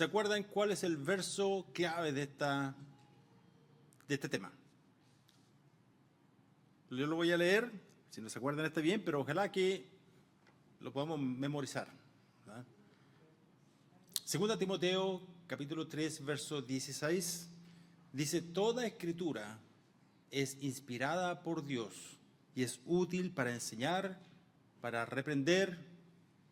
¿Se acuerdan cuál es el verso clave de este tema? Yo lo voy a leer, si no se acuerdan está bien, pero ojalá que lo podamos memorizar, ¿verdad? Segunda Timoteo, capítulo 3, verso 16, dice: toda escritura es inspirada por Dios y es útil para enseñar, para reprender,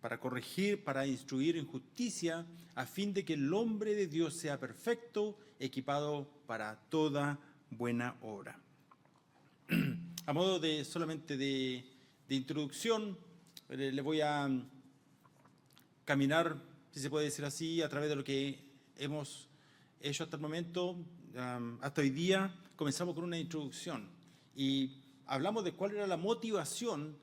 para corregir, para instruir en justicia, a fin de que el hombre de Dios sea perfecto, equipado para toda buena obra. A modo de solamente de introducción, le voy a caminar, si se puede decir así, a través de lo que hemos hecho hasta el momento. Hasta hoy día comenzamos con una introducción y hablamos de cuál era la motivación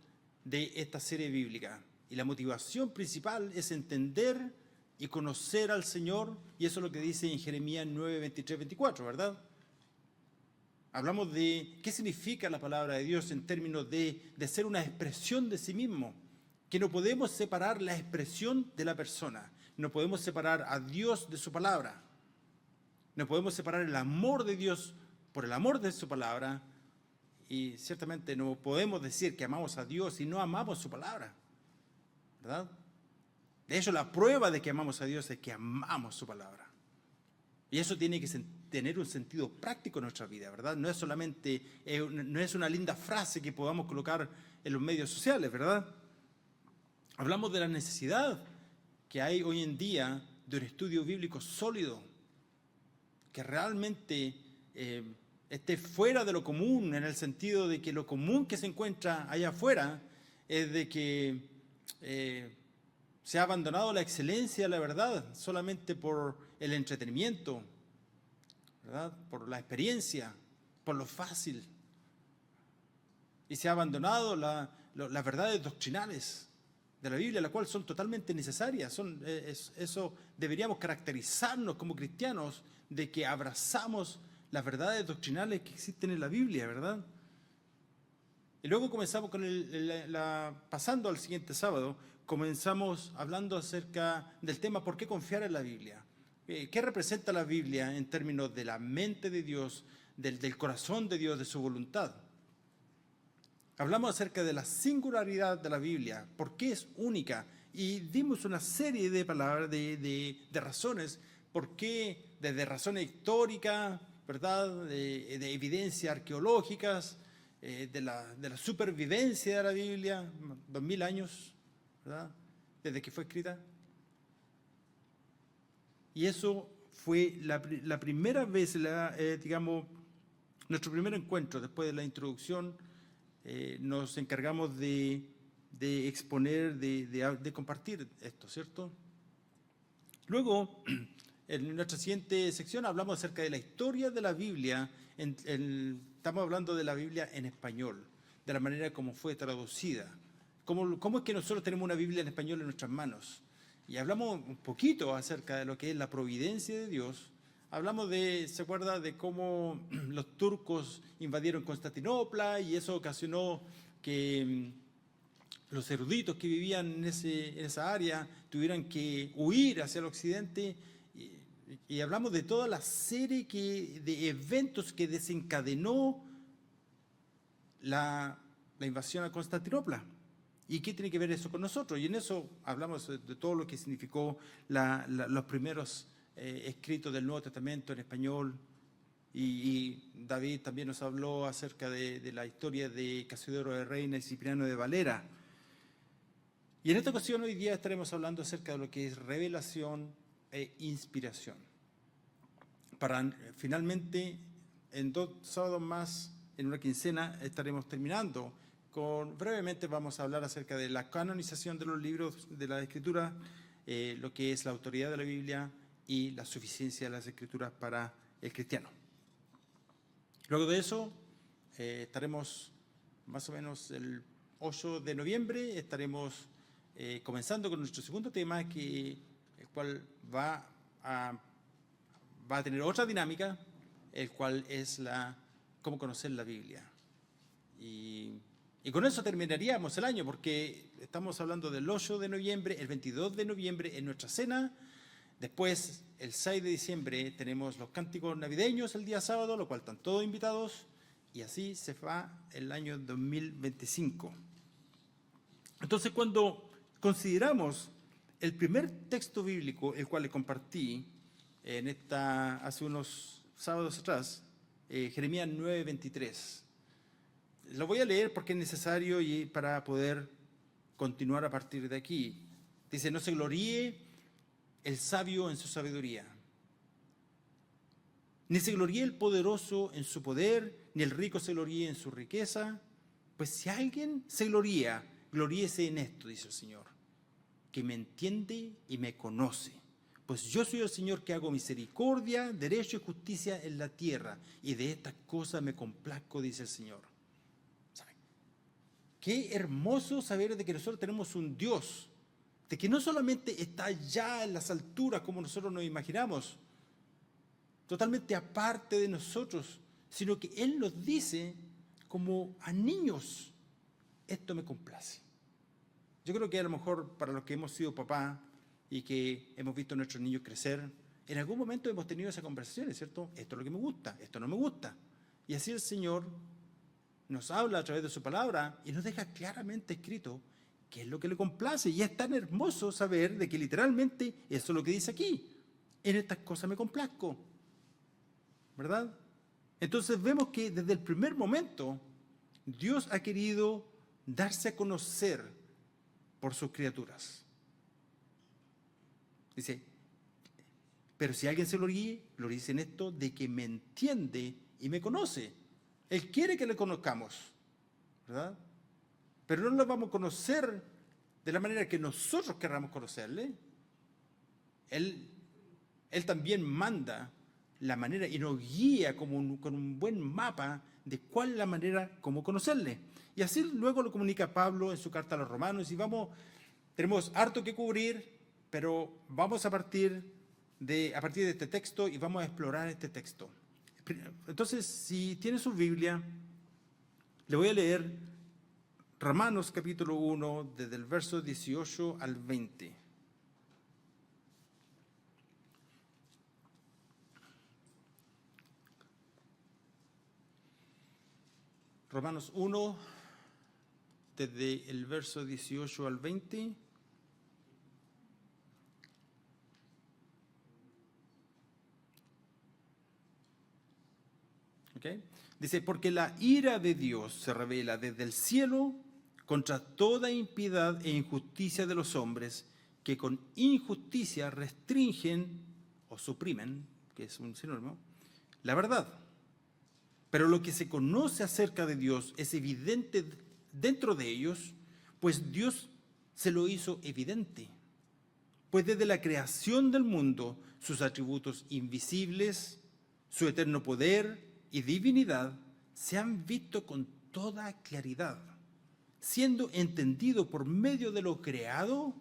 de esta serie bíblica. Y la motivación principal es entender y conocer al Señor, y eso es lo que dice en Jeremías 9, 23, 24, ¿verdad? Hablamos de qué significa la palabra de Dios en términos de ser una expresión de sí mismo, que no podemos separar la expresión de la persona, no podemos separar a Dios de su palabra, no podemos separar el amor de Dios por el amor de su palabra, y ciertamente no podemos decir que amamos a Dios y no amamos su palabra, ¿verdad? De hecho, la prueba de que amamos a Dios es que amamos su palabra. Y eso tiene que tener un sentido práctico en nuestra vida, ¿verdad? No es solamente, no es una linda frase que podamos colocar en los medios sociales, ¿verdad? Hablamos de la necesidad que hay hoy en día de un estudio bíblico sólido, que realmente esté fuera de lo común, en el sentido de que lo común que se encuentra allá afuera es de que se ha abandonado la excelencia de la verdad solamente por el entretenimiento, ¿verdad? Por la experiencia, por lo fácil. Y se ha abandonado las verdades doctrinales de la Biblia, las cuales son totalmente necesarias. Eso deberíamos caracterizarnos como cristianos, de que abrazamos las verdades doctrinales que existen en la Biblia, ¿verdad? Y luego comenzamos con pasando al siguiente sábado, comenzamos hablando acerca del tema ¿por qué confiar en la Biblia? ¿Qué representa la Biblia en términos de la mente de Dios, del corazón de Dios, de su voluntad? Hablamos acerca de la singularidad de la Biblia, por qué es única, y dimos una serie de palabras, de razones, por qué, desde razones históricas, ¿verdad?, de evidencias arqueológicas, de la supervivencia de la Biblia, 2000 años, ¿verdad?, desde que fue escrita. Y eso fue la primera vez, digamos, nuestro primer encuentro después de la introducción. Nos encargamos de exponer, de compartir esto, ¿cierto? Luego, en nuestra siguiente sección hablamos acerca de la historia de la Biblia. Estamos hablando de la Biblia en español, de la manera como fue traducida. ¿Cómo es que nosotros tenemos una Biblia en español en nuestras manos? Y hablamos un poquito acerca de lo que es la providencia de Dios. Hablamos ¿se acuerda?, de cómo los turcos invadieron Constantinopla y eso ocasionó que los eruditos que vivían en esa área tuvieran que huir hacia el occidente. Y hablamos de toda la serie de eventos que desencadenó la invasión a Constantinopla. ¿Y qué tiene que ver eso con nosotros? Y en eso hablamos de todo lo que significó los primeros escritos del Nuevo Testamento en español. Y David también nos habló acerca de la historia de Casiodoro de Reina y Cipriano de Valera. Y en esta ocasión hoy día estaremos hablando acerca de lo que es revelación e inspiración. Para finalmente, en 2 sábados más, en una quincena, estaremos terminando brevemente vamos a hablar acerca de la canonización de los libros de la Escritura, lo que es la autoridad de la Biblia y la suficiencia de las Escrituras para el cristiano. Luego de eso, estaremos más o menos el 8 de noviembre, estaremos comenzando con nuestro segundo tema, el cual va a tener otra dinámica, el cual es cómo conocer la Biblia. Y con eso terminaríamos el año, porque estamos hablando del 8 de noviembre, el 22 de noviembre, en nuestra cena Después, el 6 de diciembre, tenemos los cánticos navideños el día sábado, lo cual están todos invitados, y así se va el año 2025. Entonces, cuando consideramos el primer texto bíblico, el cual le compartí hace unos sábados atrás, Jeremías 9:23. Lo voy a leer porque es necesario y para poder continuar a partir de aquí. Dice: no se gloríe el sabio en su sabiduría, ni se gloríe el poderoso en su poder, ni el rico se gloríe en su riqueza. Pues si alguien se gloría, gloríese en esto, dice el Señor, que me entiende y me conoce. Pues yo soy el Señor que hago misericordia, derecho y justicia en la tierra, y de estas cosas me complazco, dice el Señor. ¿Saben? Qué hermoso saber de que nosotros tenemos un Dios, de que no solamente está allá en las alturas como nosotros nos imaginamos, totalmente aparte de nosotros, sino que Él nos dice como a niños: esto me complace. Yo creo que a lo mejor para los que hemos sido papá y que hemos visto a nuestros niños crecer, en algún momento hemos tenido esas conversaciones, ¿cierto? Esto es lo que me gusta, esto no me gusta. Y así el Señor nos habla a través de su palabra y nos deja claramente escrito qué es lo que le complace. Y es tan hermoso saber de que literalmente eso es lo que dice aquí: en estas cosas me complazco, ¿verdad? Entonces vemos que desde el primer momento Dios ha querido darse a conocer por sus criaturas. Dice: pero si alguien se gloríe en esto, de que me entiende y me conoce. Él quiere que le conozcamos, ¿verdad? Pero no lo vamos a conocer de la manera que nosotros querramos conocerle. Él también manda la manera y nos guía con un buen mapa de cuál es la manera como conocerle. Y así luego lo comunica Pablo en su carta a los Romanos. Y tenemos harto que cubrir, pero vamos a partir de este texto y vamos a explorar este texto. Entonces, si tiene su Biblia, le voy a leer Romanos capítulo 1, desde el verso 18 al 20. Romanos 1, desde el verso 18 al 20. ¿Okay? Dice: porque la ira de Dios se revela desde el cielo contra toda impiedad e injusticia de los hombres, que con injusticia restringen o suprimen, que es un sinónimo, la verdad. Pero lo que se conoce acerca de Dios es evidente dentro de ellos, pues Dios se lo hizo evidente. Pues desde la creación del mundo, sus atributos invisibles, su eterno poder y divinidad se han visto con toda claridad, siendo entendido por medio de lo creado,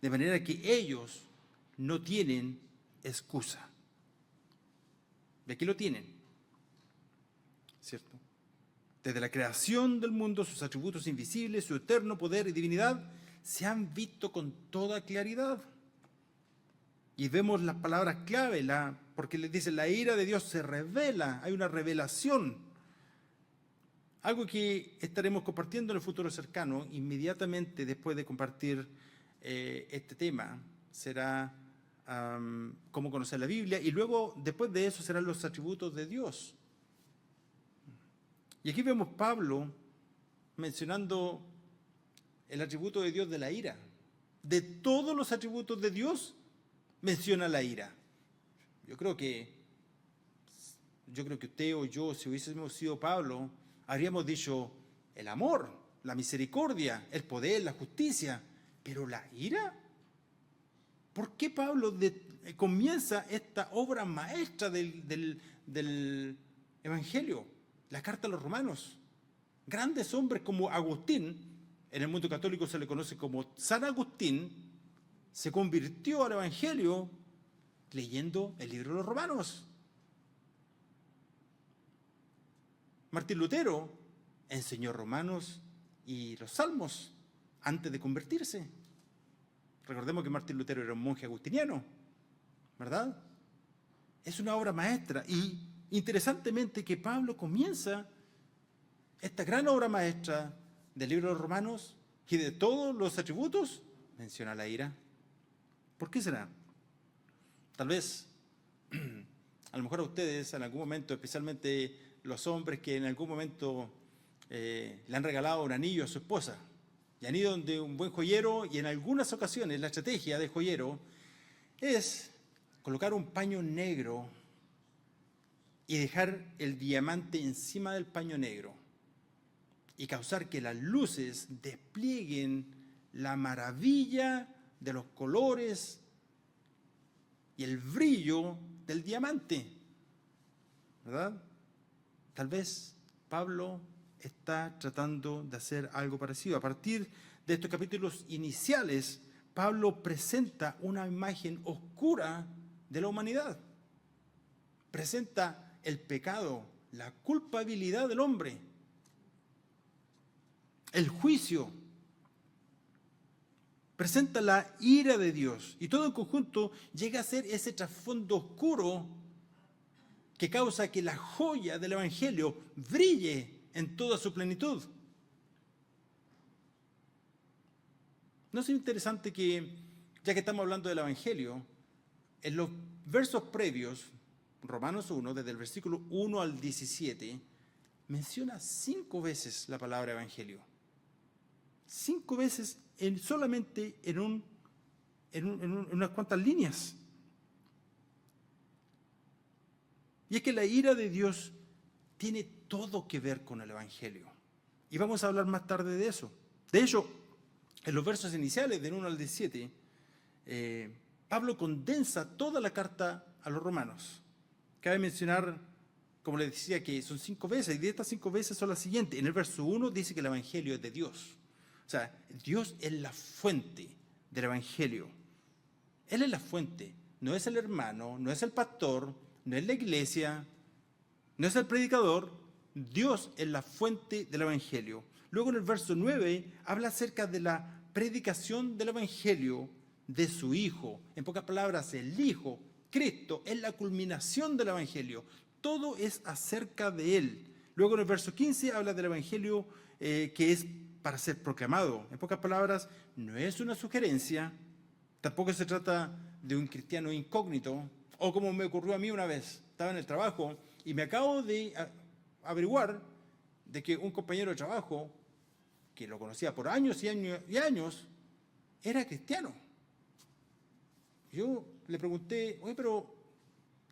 de manera que ellos no tienen excusa. Y aquí lo tienen, ¿cierto? Desde la creación del mundo, sus atributos invisibles, su eterno poder y divinidad se han visto con toda claridad. Y vemos las palabras clave, porque les dice: la ira de Dios se revela, hay una revelación. Algo que estaremos compartiendo en el futuro cercano, inmediatamente después de compartir este tema, será cómo conocer la Biblia, y luego, después de eso, serán los atributos de Dios. Y aquí vemos Pablo mencionando el atributo de Dios de la ira. De todos los atributos de Dios, menciona la ira. Yo creo que usted o yo, si hubiésemos sido Pablo, habríamos dicho el amor, la misericordia, el poder, la justicia. Pero la ira, ¿por qué Pablo comienza esta obra maestra del Evangelio, la carta a los Romanos? Grandes hombres como Agustín, en el mundo católico se le conoce como San Agustín, se convirtió al Evangelio leyendo el libro de los Romanos. Martín Lutero enseñó Romanos y los Salmos antes de convertirse. Recordemos que Martín Lutero era un monje agustiniano. ¿verdad? Es una obra maestra. Y interesantemente que Pablo comienza esta gran obra maestra del libro de los Romanos y de todos los atributos, menciona la ira. ¿Por qué será? Tal vez, a lo mejor a ustedes en algún momento, especialmente los hombres que en algún momento le han regalado un anillo a su esposa y han ido de un buen joyero, y en algunas ocasiones la estrategia del joyero es colocar un paño negro y dejar el diamante encima del paño negro y causar que las luces desplieguen la maravilla de los colores y el brillo del diamante, ¿verdad? Tal vez Pablo está tratando de hacer algo parecido. A partir de estos capítulos iniciales, Pablo presenta una imagen oscura de la humanidad. Presenta el pecado, la culpabilidad del hombre, el juicio. Presenta la ira de Dios, y todo en conjunto llega a ser ese trasfondo oscuro que causa que la joya del Evangelio brille en toda su plenitud. ¿No es interesante que, ya que estamos hablando del Evangelio, en los versos previos, Romanos 1, desde el versículo 1 al 17, menciona 5 veces la palabra Evangelio? 5 veces solamente en unas cuantas líneas. Y es que la ira de Dios tiene todo que ver con el Evangelio. Y vamos a hablar más tarde de eso. De hecho, en los versos iniciales, del 1 al 17, Pablo condensa toda la carta a los romanos. Cabe mencionar, como les decía, que son 5 veces, y de estas 5 veces son las siguientes. En el verso 1 dice que el Evangelio es de Dios. O sea, Dios es la fuente del Evangelio. Él es la fuente, no es el hermano, no es el pastor, no es la iglesia, no es el predicador. Dios es la fuente del Evangelio. Luego en el verso 9 habla acerca de la predicación del Evangelio de su Hijo. En pocas palabras, el Hijo, Cristo, es la culminación del Evangelio. Todo es acerca de Él. Luego en el verso 15 habla del Evangelio que es para ser proclamado. En pocas palabras, no es una sugerencia, tampoco se trata de un cristiano incógnito, o como me ocurrió a mí una vez, estaba en el trabajo y me acabo de averiguar de que un compañero de trabajo, que lo conocía por años y años y años, era cristiano. Yo le pregunté, oye, pero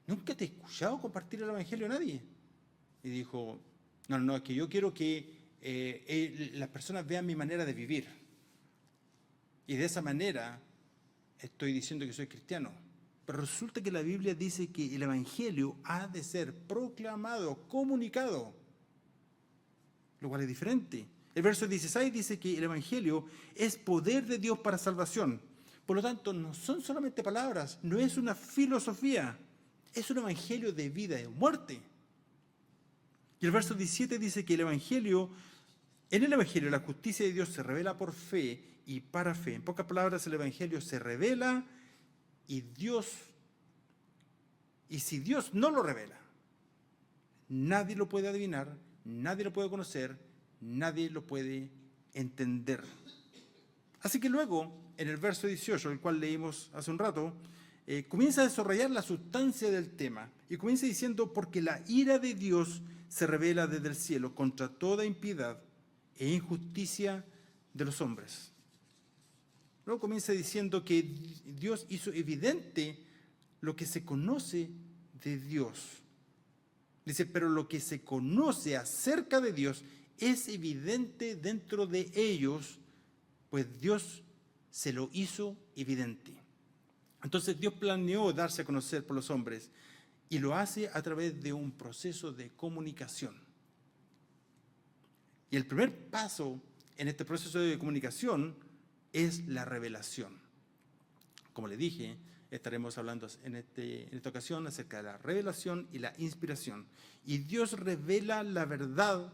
¿nunca te he escuchado compartir el Evangelio a nadie? Y dijo, no, es que yo quiero que las personas vean mi manera de vivir. Y de esa manera estoy diciendo que soy cristiano. Pero resulta que la Biblia dice que el Evangelio ha de ser proclamado, comunicado, lo cual es diferente. El verso 16 dice que el Evangelio es poder de Dios para salvación. Por lo tanto, no son solamente palabras, no es una filosofía, es un Evangelio de vida y de muerte. Y el verso 17 dice que en el Evangelio la justicia de Dios se revela por fe y para fe. En pocas palabras, el Evangelio se revela y si Dios no lo revela, nadie lo puede adivinar, nadie lo puede conocer, nadie lo puede entender. Así que luego, en el verso 18, el cual leímos hace un rato, comienza a desarrollar la sustancia del tema y comienza diciendo, porque la ira de Dios se revela desde el cielo contra toda impiedad e injusticia de los hombres. Luego comienza diciendo que Dios hizo evidente lo que se conoce de Dios. Dice, pero lo que se conoce acerca de Dios es evidente dentro de ellos, pues Dios se lo hizo evidente. Entonces Dios planeó darse a conocer por los hombres y lo hace a través de un proceso de comunicación. Y el primer paso en este proceso de comunicación es la revelación. Como le dije, estaremos hablando en esta ocasión acerca de la revelación y la inspiración. Y Dios revela la verdad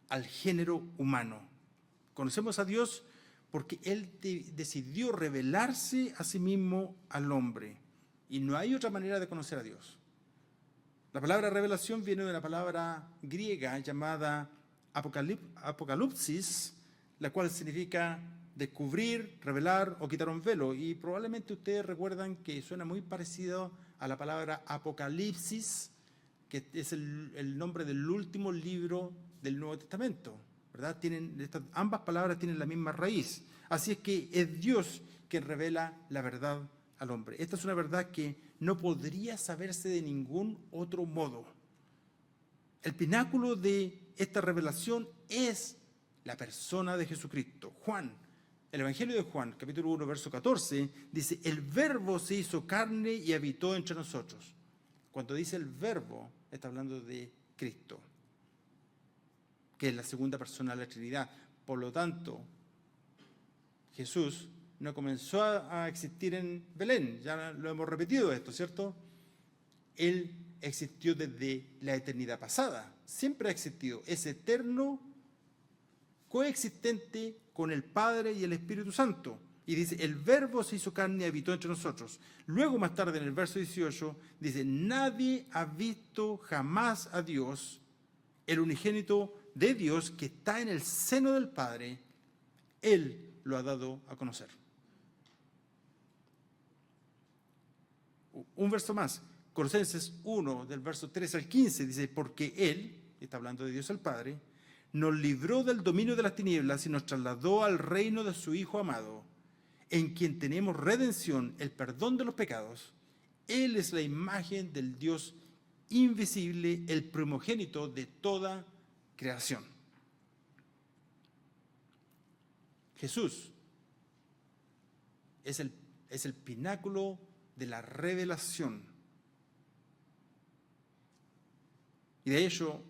al género humano. Conocemos a Dios porque Él decidió revelarse a sí mismo al hombre. y no hay otra manera de conocer a Dios. La palabra revelación viene de una palabra griega llamada apocalipsis, la cual significa descubrir, revelar o quitar un velo. Y probablemente ustedes recuerdan que suena muy parecido a la palabra Apocalipsis, que es el nombre del último libro del Nuevo Testamento, ¿verdad? Ambas palabras tienen la misma raíz. Así es que es Dios quien revela la verdad al hombre. Esta es una verdad que no podría saberse de ningún otro modo. El pináculo de esta revelación es la persona de Jesucristo. Juan, el Evangelio de Juan, capítulo 1, verso 14, dice: el Verbo se hizo carne y habitó entre nosotros. Cuando dice el Verbo, está hablando de Cristo, que es la segunda persona de la Trinidad. Por lo tanto, Jesús no comenzó a existir en Belén, ya lo hemos repetido esto, ¿cierto? Él existió desde la eternidad pasada, siempre ha existido, es eterno, coexistente con el Padre y el Espíritu Santo. Y dice, el Verbo se hizo carne y habitó entre nosotros. Luego, más tarde, en el verso 18, dice, nadie ha visto jamás a Dios, el unigénito de Dios que está en el seno del Padre, Él lo ha dado a conocer. Un verso más, Colosenses 1, del verso 13 al 15, dice, porque Él, está hablando de Dios el Padre, nos libró del dominio de las tinieblas y nos trasladó al reino de su Hijo amado, en quien tenemos redención, el perdón de los pecados. Él es la imagen del Dios invisible, el primogénito de toda creación. Jesús es el pináculo de la revelación. Y de hecho,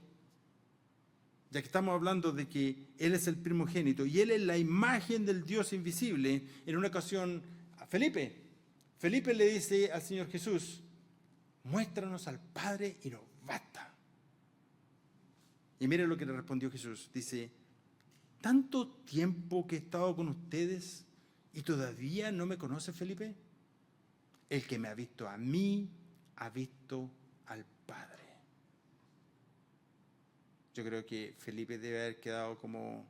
ya que estamos hablando de que Él es el primogénito y Él es la imagen del Dios invisible, en una ocasión a Felipe le dice al Señor Jesús, muéstranos al Padre y nos basta. Y miren lo que le respondió Jesús, dice, ¿tanto tiempo que he estado con ustedes y todavía no me conoce, Felipe? El que me ha visto a mí, ha visto al Padre. Yo creo que Felipe debe haber quedado como,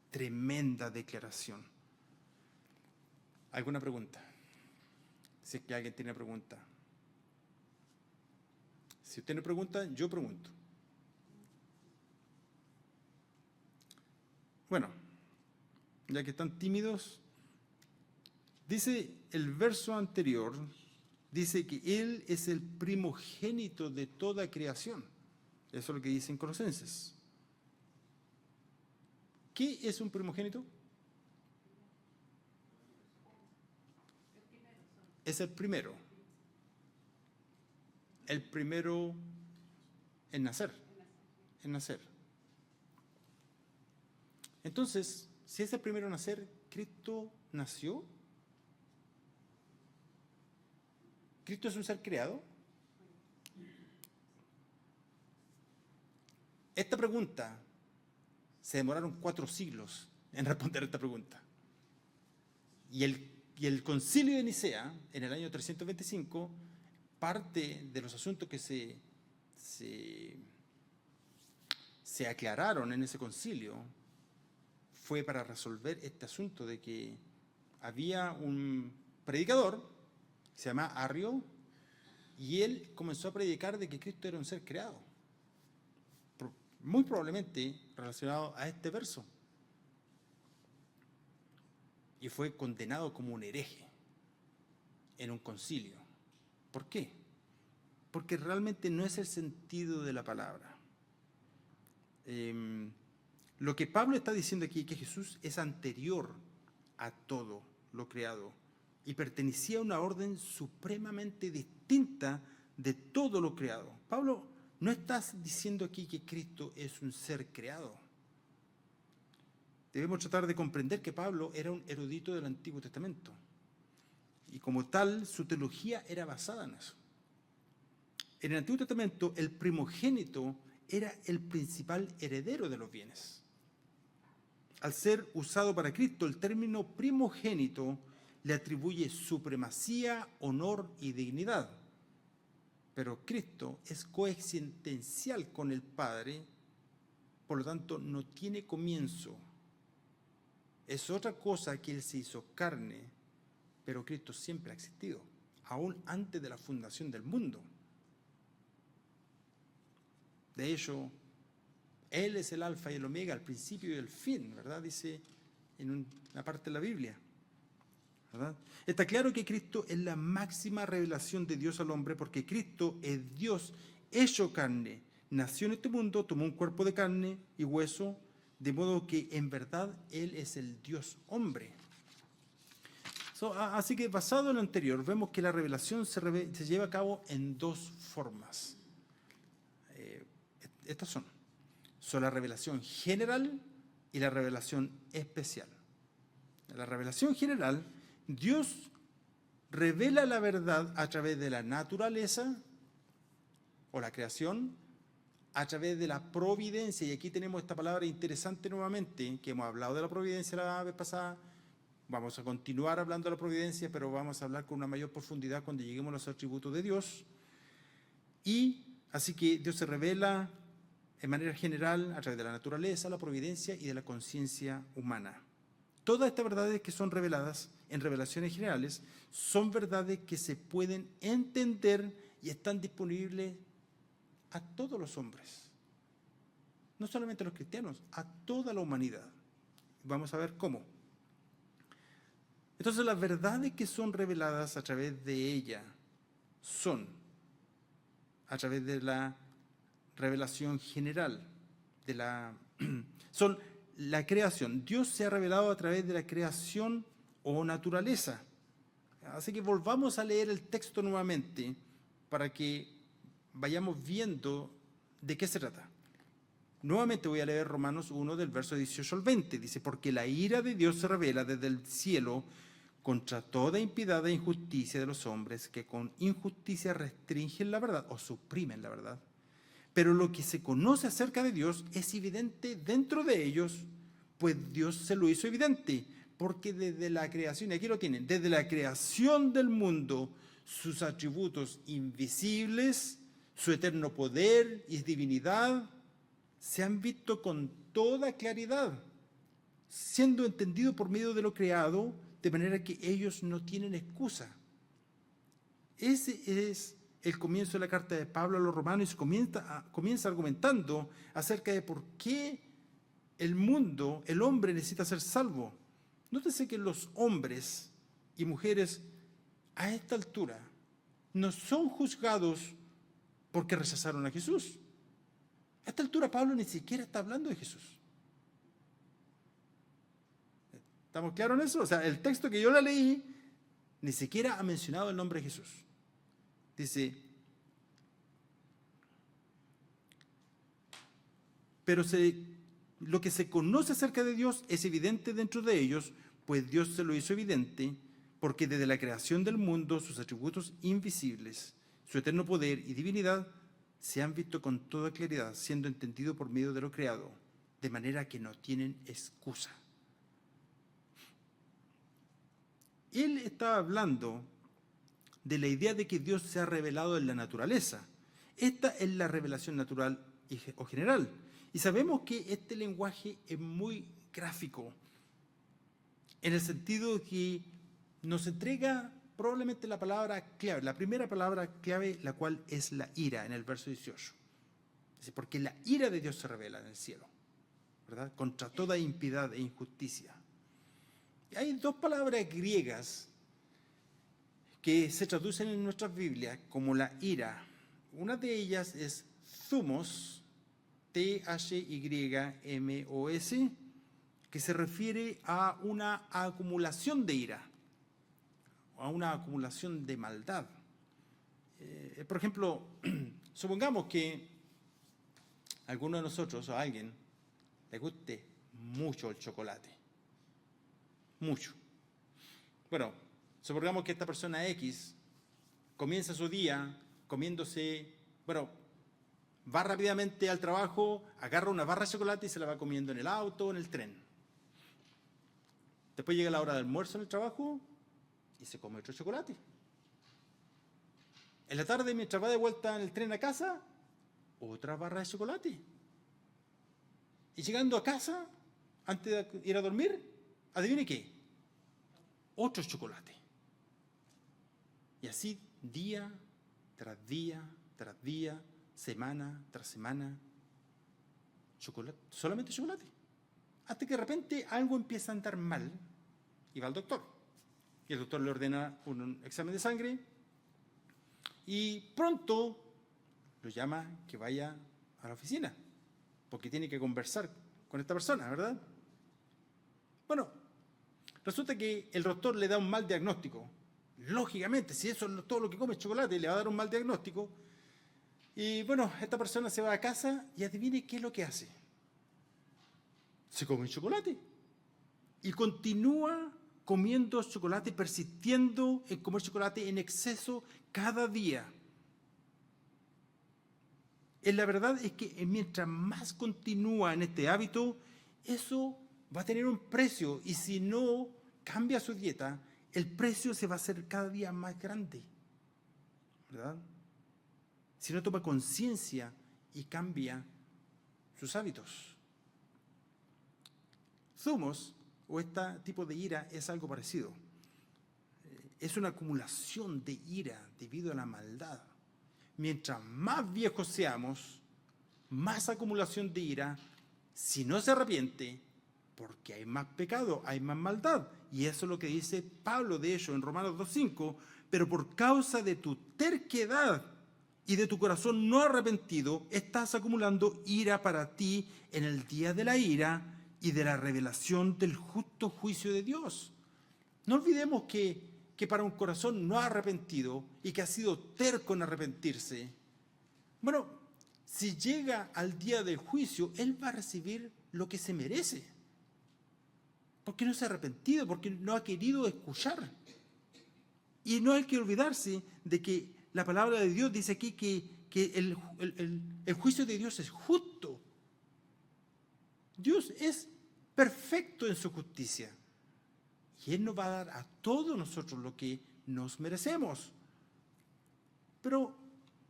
tremenda declaración. ¿Alguna pregunta? Si es que alguien tiene pregunta. Si usted no pregunta, yo pregunto. Bueno, ya que están tímidos, dice el verso anterior, dice que Él es el primogénito de toda creación. Eso es lo que dice en Colosenses. ¿Qué es un primogénito? Es el primero. El primero en nacer. En nacer. Entonces, si es el primero en nacer, ¿Cristo nació? ¿Cristo es un ser creado? Esta pregunta, se demoraron 4 siglos en responder esta pregunta. Y el concilio de Nicea, en el año 325, parte de los asuntos que se aclararon en ese concilio fue para resolver este asunto de que había un predicador, se llama Arrio, y él comenzó a predicar de que Cristo era un ser creado, muy probablemente relacionado a este verso, y fue condenado como un hereje en un concilio. ¿Por qué? Porque realmente no es el sentido de la palabra. Lo que Pablo está diciendo aquí es que Jesús es anterior a todo lo creado y pertenecía a una orden supremamente distinta de todo lo creado. Pablo no está diciendo aquí que Cristo es un ser creado. Debemos tratar de comprender que Pablo era un erudito del Antiguo Testamento y como tal su teología era basada en eso. En el Antiguo Testamento el primogénito era el principal heredero de los bienes. Al ser usado para Cristo, el término primogénito le atribuye supremacía, honor y dignidad. Pero Cristo es coexistencial con el Padre, por lo tanto no tiene comienzo. Es otra cosa que Él se hizo carne, pero Cristo siempre ha existido, aún antes de la fundación del mundo. De hecho, Él es el alfa y el omega, el principio y el fin, ¿verdad? Dice en una parte de la Biblia, ¿verdad? Está claro que Cristo es la máxima revelación de Dios al hombre, porque Cristo es Dios hecho carne. Nació en este mundo, tomó un cuerpo de carne y hueso, de modo que en verdad Él es el Dios hombre. Así que basado en lo anterior, vemos que la revelación se lleva a cabo en dos formas. Estas son la revelación general y la revelación especial. En la revelación general, Dios revela la verdad a través de la naturaleza o la creación, a través de la providencia, y aquí tenemos esta palabra interesante nuevamente, que hemos hablado de la providencia la vez pasada. Vamos a continuar hablando de la providencia, pero vamos a hablar con una mayor profundidad cuando lleguemos a los atributos de Dios. Y así que Dios se revela en manera general a través de la naturaleza, la providencia y de la conciencia humana. Todas estas verdades que son reveladas en revelaciones generales son verdades que se pueden entender y están disponibles a todos los hombres. No solamente a los cristianos, a toda la humanidad. Vamos a ver cómo. Entonces, las verdades que son reveladas a través de ella son a través de la revelación general, son la creación. Dios se ha revelado a través de la creación o naturaleza. Así que volvamos a leer el texto nuevamente para que vayamos viendo de qué se trata. Nuevamente voy a leer Romanos 1 del verso 18 al 20. Dice, porque la ira de Dios se revela desde el cielo contra toda impiedad e injusticia de los hombres que con injusticia restringen la verdad o suprimen la verdad. Pero lo que se conoce acerca de Dios es evidente dentro de ellos, pues Dios se lo hizo evidente, porque desde la creación, y aquí lo tienen, desde la creación del mundo, sus atributos invisibles, su eterno poder y divinidad, se han visto con toda claridad, siendo entendido por medio de lo creado, de manera que ellos no tienen excusa. Ese es el comienzo de la carta de Pablo a los romanos, y comienza argumentando acerca de por qué el mundo, el hombre necesita ser salvo. Nótese que los hombres y mujeres a esta altura no son juzgados porque rechazaron a Jesús. A esta altura Pablo ni siquiera está hablando de Jesús. ¿Estamos claros en eso? O sea, el texto que yo le leí ni siquiera ha mencionado el nombre de Jesús. Dice, pero lo que se conoce acerca de Dios es evidente dentro de ellos, pues Dios se lo hizo evidente, porque desde la creación del mundo sus atributos invisibles, su eterno poder y divinidad se han visto con toda claridad, siendo entendido por medio de lo creado, de manera que no tienen excusa. Él estaba hablando de la idea de que Dios se ha revelado en la naturaleza. Esta es la revelación natural o general. Y sabemos que este lenguaje es muy gráfico, en el sentido de que nos entrega probablemente la palabra clave, la primera palabra clave, la cual es la ira, en el verso 18. Dice, porque la ira de Dios se revela en el cielo, ¿verdad? Contra toda impiedad e injusticia. Y hay dos palabras griegas que se traducen en nuestras Biblias como la ira. Una de ellas es thumos, T-H-Y-M-O-S, que se refiere a una acumulación de ira, a una acumulación de maldad. Por ejemplo, supongamos que a alguno de nosotros o a alguien le guste mucho el chocolate. Mucho. Bueno, supongamos que esta persona X comienza su día comiéndose, va rápidamente al trabajo, agarra una barra de chocolate y se la va comiendo en el auto o en el tren. Después llega la hora de almuerzo en el trabajo y se come otro chocolate. En la tarde, mientras va de vuelta en el tren a casa, otra barra de chocolate. Y llegando a casa, antes de ir a dormir, adivine qué, otro chocolate. Y así día tras día, tras día, semana tras semana, chocolate, solamente chocolate. Hasta que de repente algo empieza a andar mal y va al doctor. Y el doctor le ordena un examen de sangre y pronto lo llama que vaya a la oficina, porque tiene que conversar con esta persona, ¿verdad? Bueno, resulta que el doctor le da un mal diagnóstico. Lógicamente, si eso es todo lo que come es chocolate, le va a dar un mal diagnóstico. Y bueno, esta persona se va a casa y adivine qué es lo que hace. Se come chocolate. Y continúa comiendo chocolate, persistiendo en comer chocolate en exceso cada día. La verdad es que mientras más continúa en este hábito, eso va a tener un precio. Y si no cambia su dieta, el precio se va a hacer cada día más grande, ¿verdad? Si no toma conciencia y cambia sus hábitos. Zumos, o este tipo de ira, es algo parecido. Es una acumulación de ira debido a la maldad. Mientras más viejos seamos, más acumulación de ira, si no se arrepiente, porque hay más pecado, hay más maldad. Y eso es lo que dice Pablo, de hecho, en Romanos 2:5, pero por causa de tu terquedad y de tu corazón no arrepentido, estás acumulando ira para ti en el día de la ira y de la revelación del justo juicio de Dios. No olvidemos que para un corazón no arrepentido y que ha sido terco en arrepentirse, bueno, si llega al día del juicio, él va a recibir lo que se merece. Porque no se ha arrepentido, porque no ha querido escuchar. Y no hay que olvidarse de que la palabra de Dios dice aquí que el juicio de Dios es justo. Dios es perfecto en su justicia. Y Él nos va a dar a todos nosotros lo que nos merecemos. Pero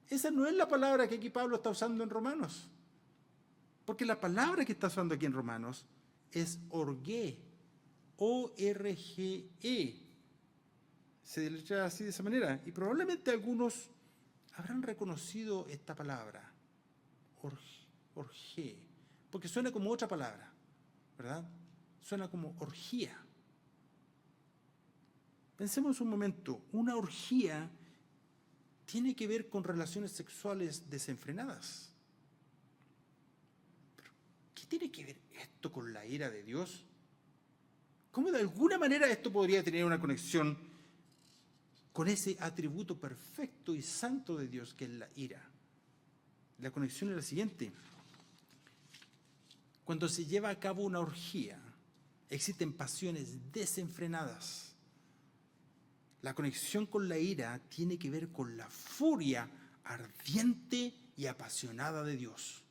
esa no es la palabra que aquí Pablo está usando en Romanos. Porque la palabra que está usando aquí en Romanos es orgé, O-R-G-E. Se deletrea así de esa manera. Y probablemente algunos habrán reconocido esta palabra, orgé, porque suena como otra palabra, ¿verdad? Suena como orgía. Pensemos un momento, una orgía tiene que ver con relaciones sexuales desenfrenadas. ¿Pero qué tiene que ver esto con la ira de Dios? ¿Cómo de alguna manera esto podría tener una conexión con ese atributo perfecto y santo de Dios que es la ira? La conexión es la siguiente. Cuando se lleva a cabo una orgía, existen pasiones desenfrenadas. La conexión con la ira tiene que ver con la furia ardiente y apasionada de Dios.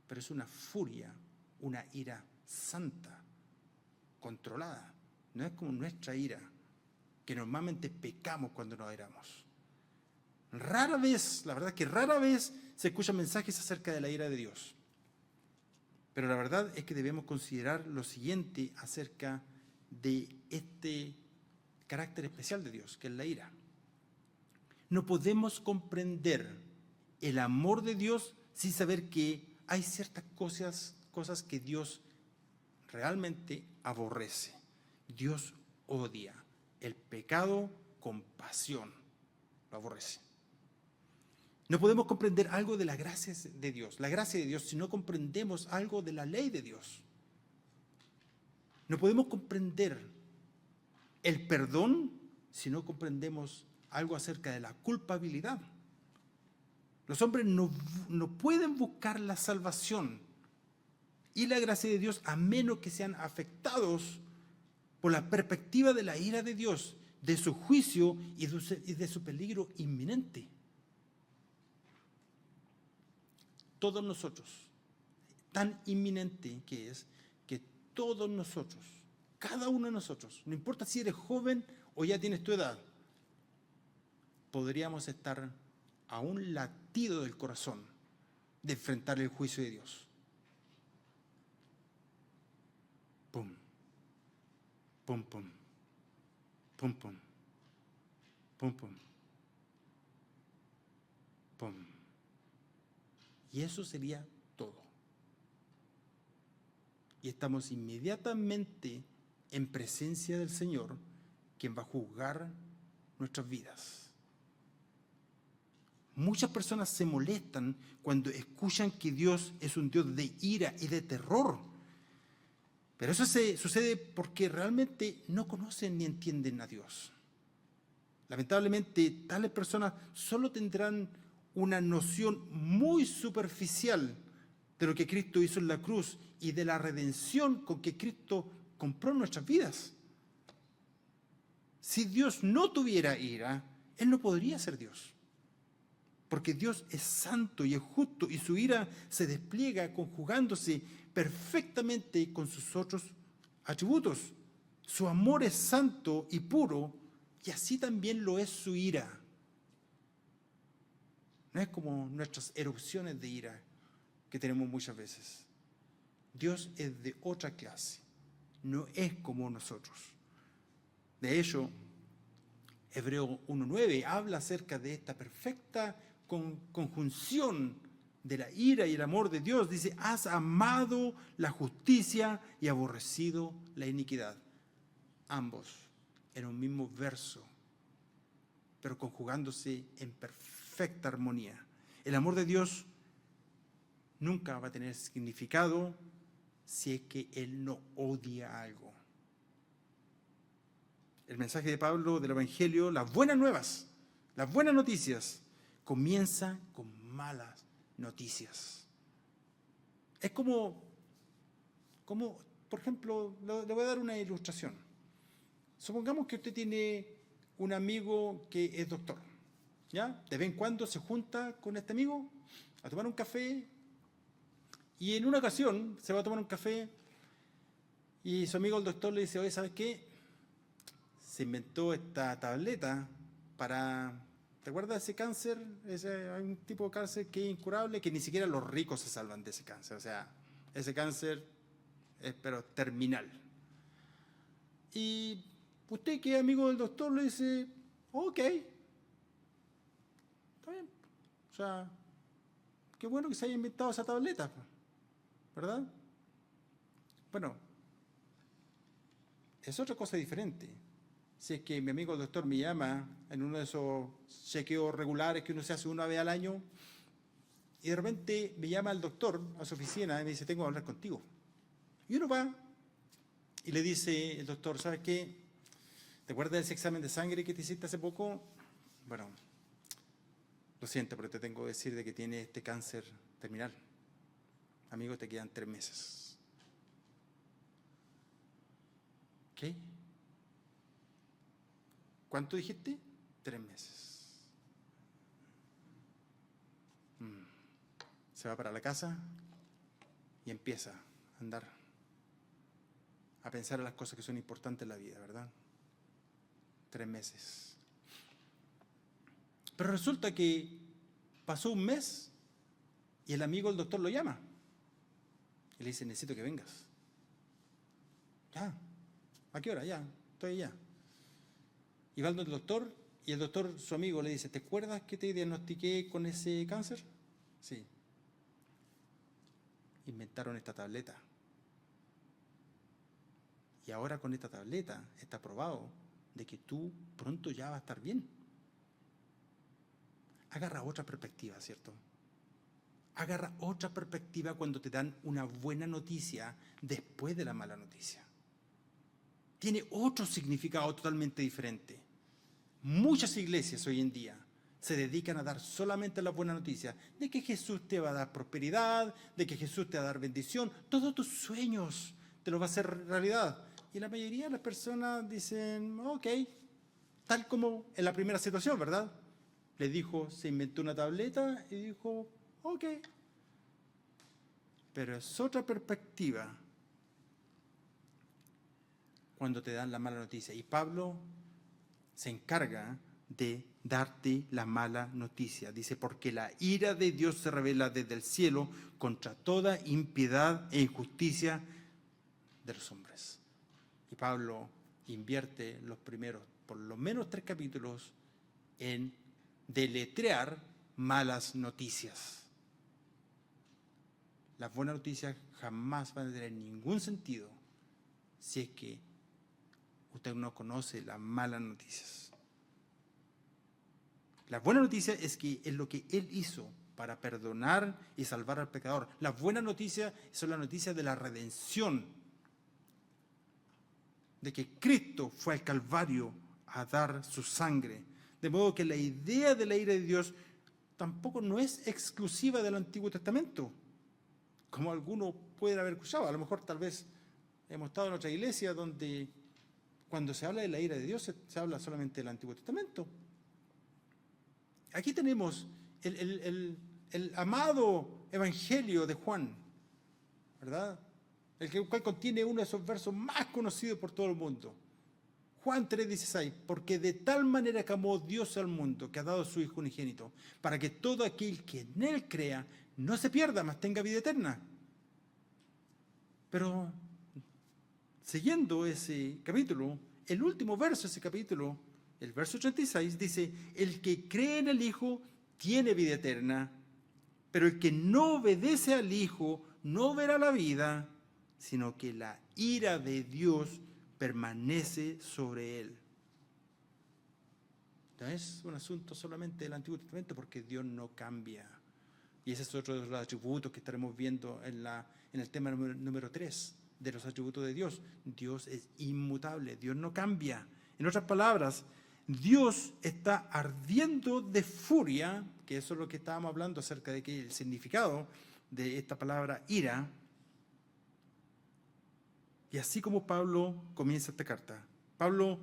Pero es una furia, una ira santa, controlada. No es como nuestra ira, que normalmente pecamos cuando nos airamos. Rara vez, la verdad es que rara vez se escuchan mensajes acerca de la ira de Dios. Pero la verdad es que debemos considerar lo siguiente acerca de este carácter especial de Dios, que es la ira. No podemos comprender el amor de Dios sin saber que hay ciertas cosas que Dios realmente aborrece. Dios odia el pecado con pasión, lo aborrece. No podemos comprender algo de la gracia de Dios, la gracia de Dios, si no comprendemos algo de la ley de Dios. No podemos comprender el perdón si no comprendemos algo acerca de la culpabilidad. Los hombres no pueden buscar la salvación y la gracia de Dios a menos que sean afectados por la perspectiva de la ira de Dios, de su juicio y de su peligro inminente. Todos nosotros, tan inminente que es, que todos nosotros cada uno de nosotros, no importa si eres joven o ya tienes tu edad, podríamos estar a un latido del corazón de enfrentar el juicio de Dios. Pum, pum, pum, pum, pum, pum, pum, pum. Y eso sería todo. Y estamos inmediatamente en presencia del Señor, quien va a juzgar nuestras vidas. Muchas personas se molestan cuando escuchan que Dios es un Dios de ira y de terror. Pero eso sucede porque realmente no conocen ni entienden a Dios. Lamentablemente, tales personas solo tendrán una noción muy superficial de lo que Cristo hizo en la cruz y de la redención con que Cristo compró nuestras vidas. Si Dios no tuviera ira, Él no podría ser Dios. Porque Dios es santo y es justo y su ira se despliega conjugándose perfectamente con sus otros atributos. Su amor es santo y puro y así también lo es su ira. No es como nuestras erupciones de ira que tenemos muchas veces. Dios es de otra clase, no es como nosotros. De hecho, Hebreo 1:9 habla acerca de esta perfecta conjunción de la ira y el amor de Dios. Dice, has amado la justicia y aborrecido la iniquidad. Ambos en un mismo verso, pero conjugándose en perfecta armonía. El amor de Dios nunca va a tener significado si es que Él no odia algo. El mensaje de Pablo del Evangelio, las buenas nuevas, las buenas noticias, comienza con malas noticias. Es como por ejemplo, le voy a dar una ilustración. Supongamos que usted tiene un amigo que es doctor, ¿ya? De vez en cuando se junta con este amigo a tomar un café y en una ocasión se va a tomar un café y su amigo el doctor le dice, oye, ¿sabes qué? Se inventó esta tableta para... ¿Te acuerdas de ese cáncer? Hay un tipo de cáncer que es incurable, que ni siquiera los ricos se salvan de ese cáncer. O sea, ese cáncer es pero terminal. Y usted que es amigo del doctor le dice, ok, está bien. O sea, qué bueno que se haya inventado esa tableta, ¿verdad? Bueno, es otra cosa diferente. Si es que mi amigo el doctor me llama en uno de esos chequeos regulares que uno se hace una vez al año y de repente me llama el doctor a su oficina y me dice, tengo que hablar contigo. Y uno va y le dice el doctor, ¿sabes qué? ¿Te acuerdas de ese examen de sangre que te hiciste hace poco? Bueno, lo siento, pero te tengo que decir de que tiene este cáncer terminal. Amigo, te quedan 3 meses. ¿Qué? ¿Cuánto dijiste? 3 meses. Se va para la casa y empieza a andar, a pensar en las cosas que son importantes en la vida, ¿verdad? 3 meses. Pero resulta que pasó un mes y el amigo del doctor lo llama y le dice, necesito que vengas. Ya, ¿a qué hora? Ya, estoy allá. Y va al doctor y el doctor, su amigo, le dice, ¿te acuerdas que te diagnostiqué con ese cáncer? Sí. Inventaron esta tableta. Y ahora con esta tableta está probado de que tú pronto ya vas a estar bien. Agarra otra perspectiva, ¿cierto? Agarra otra perspectiva cuando te dan una buena noticia después de la mala noticia. Tiene otro significado totalmente diferente. Muchas iglesias hoy en día se dedican a dar solamente la buena noticia de que Jesús te va a dar prosperidad, de que Jesús te va a dar bendición, todos tus sueños te los va a hacer realidad. Y la mayoría de las personas dicen, ok, tal como en la primera situación, ¿verdad? Le dijo, se inventó una tableta y dijo, ok. Pero es otra perspectiva cuando te dan la mala noticia. Y Pablo se encarga de darte la mala noticia. Dice, porque la ira de Dios se revela desde el cielo contra toda impiedad e injusticia de los hombres. Y Pablo invierte los primeros, por lo menos 3 capítulos, en deletrear malas noticias. Las buenas noticias jamás van a tener ningún sentido si es que usted no conoce las malas noticias. La buena noticia es que es lo que Él hizo para perdonar y salvar al pecador. Las buenas noticias son las noticias de la redención, de que Cristo fue al Calvario a dar su sangre. De modo que la idea de la ira de Dios tampoco no es exclusiva del Antiguo Testamento, como algunos pueden haber escuchado. A lo mejor tal vez hemos estado en otra iglesia donde cuando se habla de la ira de Dios se habla solamente del Antiguo Testamento. Aquí tenemos el amado Evangelio de Juan, ¿verdad? El cual contiene uno de esos versos más conocidos por todo el mundo. Juan 3:16, porque de tal manera que amó Dios al mundo, que ha dado a su Hijo unigénito, para que todo aquel que en Él crea no se pierda, mas tenga vida eterna. Pero, siguiendo ese capítulo, el último verso de ese capítulo, el verso 36, dice, el que cree en el Hijo tiene vida eterna, pero el que no obedece al Hijo no verá la vida, sino que la ira de Dios permanece sobre él. No es un asunto solamente del Antiguo Testamento, porque Dios no cambia. Y ese es otro de los atributos que estaremos viendo en el tema número 3, de los atributos de Dios. Dios es inmutable, Dios no cambia. En otras palabras, Dios está ardiendo de furia, que eso es lo que estábamos hablando acerca de que el significado de esta palabra ira. Y así como Pablo comienza esta carta, Pablo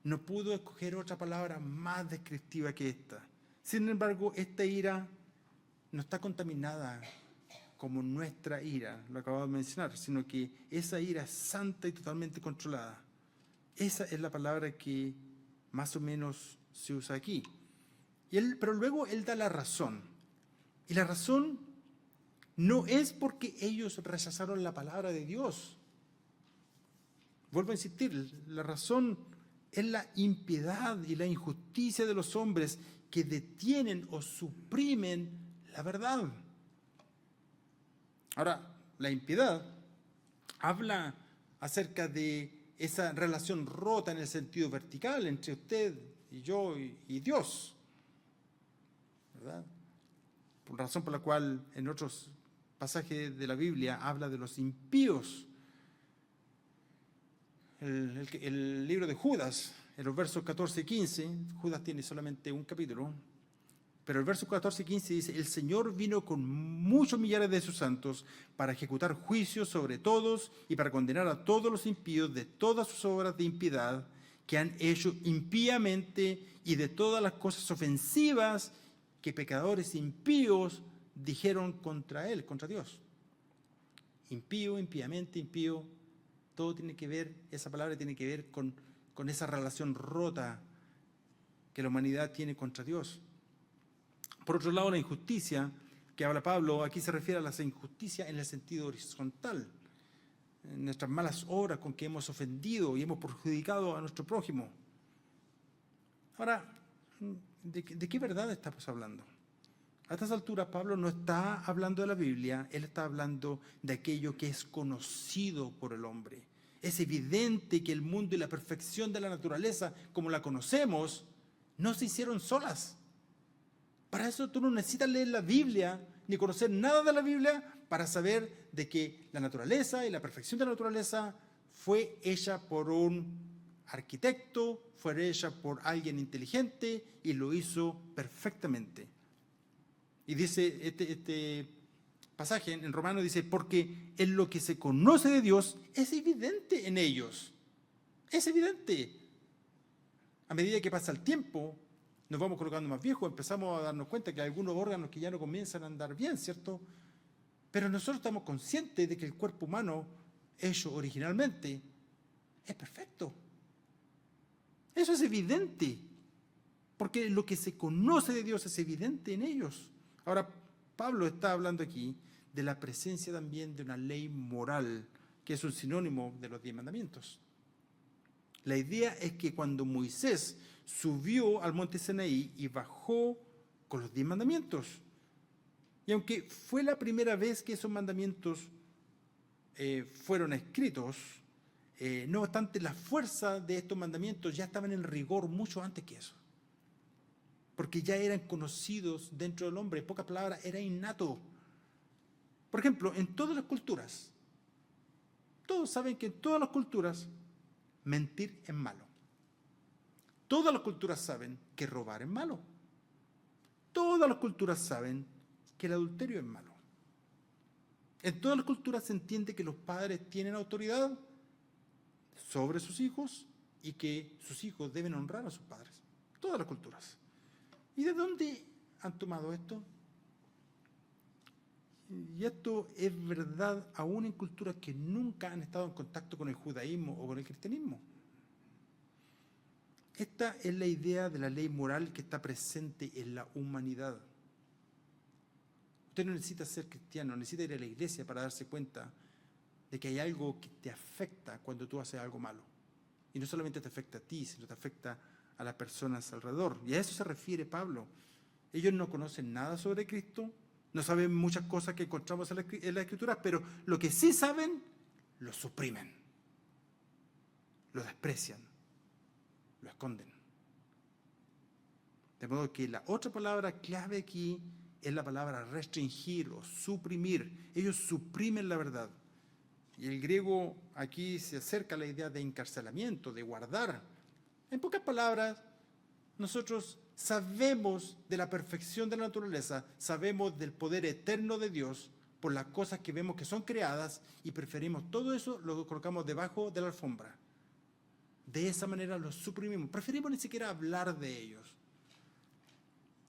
no pudo escoger otra palabra más descriptiva que esta. Sin embargo, esta ira no está contaminada como nuestra ira, lo acabamos de mencionar, sino que esa ira es santa y totalmente controlada. Esa es la palabra que más o menos se usa aquí. Pero luego él da la razón. Y la razón no es porque ellos rechazaron la palabra de Dios. Vuelvo a insistir, la razón es la impiedad y la injusticia de los hombres que detienen o suprimen la verdad. Ahora, la impiedad habla acerca de esa relación rota en el sentido vertical entre usted y yo y Dios, ¿verdad? Por razón por la cual en otros pasajes de la Biblia habla de los impíos. El libro de Judas, en los versos 14 y 15, Judas tiene solamente un capítulo, pero el verso 14 y 15 dice, el Señor vino con muchos millares de sus santos para ejecutar juicios sobre todos y para condenar a todos los impíos de todas sus obras de impiedad que han hecho impíamente y de todas las cosas ofensivas que pecadores impíos dijeron contra Él, contra Dios. Impío, impíamente, impío. Todo tiene que ver, esa palabra tiene que ver con esa relación rota que la humanidad tiene contra Dios. Por otro lado, la injusticia que habla Pablo, aquí se refiere a las injusticias en el sentido horizontal, en nuestras malas obras con que hemos ofendido y hemos perjudicado a nuestro prójimo. Ahora, ¿de qué verdad estamos hablando? A estas alturas Pablo no está hablando de la Biblia, él está hablando de aquello que es conocido por el hombre. Es evidente que el mundo y la perfección de la naturaleza, como la conocemos, no se hicieron solas. Para eso tú no necesitas leer la Biblia ni conocer nada de la Biblia para saber de que la naturaleza y la perfección de la naturaleza fue hecha por un arquitecto, fue hecha por alguien inteligente y lo hizo perfectamente. Y dice este pasaje en Romanos, dice, porque en lo que se conoce de Dios es evidente en ellos. Es evidente. A medida que pasa el tiempo, nos vamos colocando más viejos, empezamos a darnos cuenta que hay algunos órganos que ya no comienzan a andar bien, ¿cierto? Pero nosotros estamos conscientes de que el cuerpo humano, hecho originalmente, es perfecto. Eso es evidente, porque lo que se conoce de Dios es evidente en ellos. Ahora, Pablo está hablando aquí de la presencia también de una ley moral, que es un sinónimo de los 10 mandamientos. La idea es que cuando Moisés subió al monte Sinaí y bajó con los 10 mandamientos, y aunque fue la primera vez que esos mandamientos fueron escritos, no obstante, la fuerza de estos mandamientos ya estaban en rigor mucho antes que eso, porque ya eran conocidos dentro del hombre. En pocas palabras, era innato. Por ejemplo, en todas las culturas, todos saben que en todas las culturas mentir es malo. Todas las culturas saben que robar es malo. Todas las culturas saben que el adulterio es malo. En todas las culturas se entiende que los padres tienen autoridad sobre sus hijos y que sus hijos deben honrar a sus padres. Todas las culturas. ¿Y de dónde han tomado esto? Y esto es verdad aún en culturas que nunca han estado en contacto con el judaísmo o con el cristianismo. Esta es la idea de la ley moral que está presente en la humanidad. Usted no necesita ser cristiano, necesita ir a la iglesia para darse cuenta de que hay algo que te afecta cuando tú haces algo malo. Y no solamente te afecta a ti, sino te afecta a las personas alrededor. Y a eso se refiere Pablo. Ellos no conocen nada sobre Cristo, no saben muchas cosas que encontramos en la Escritura, pero lo que sí saben, lo suprimen, lo desprecian, lo esconden. De modo que la otra palabra clave aquí es la palabra restringir o suprimir. Ellos suprimen la verdad. Y el griego aquí se acerca a la idea de encarcelamiento, de guardar. En pocas palabras, nosotros sabemos de la perfección de la naturaleza, sabemos del poder eterno de Dios por las cosas que vemos que son creadas y preferimos todo eso, lo colocamos debajo de la alfombra. De esa manera los suprimimos. Preferimos ni siquiera hablar de ellos.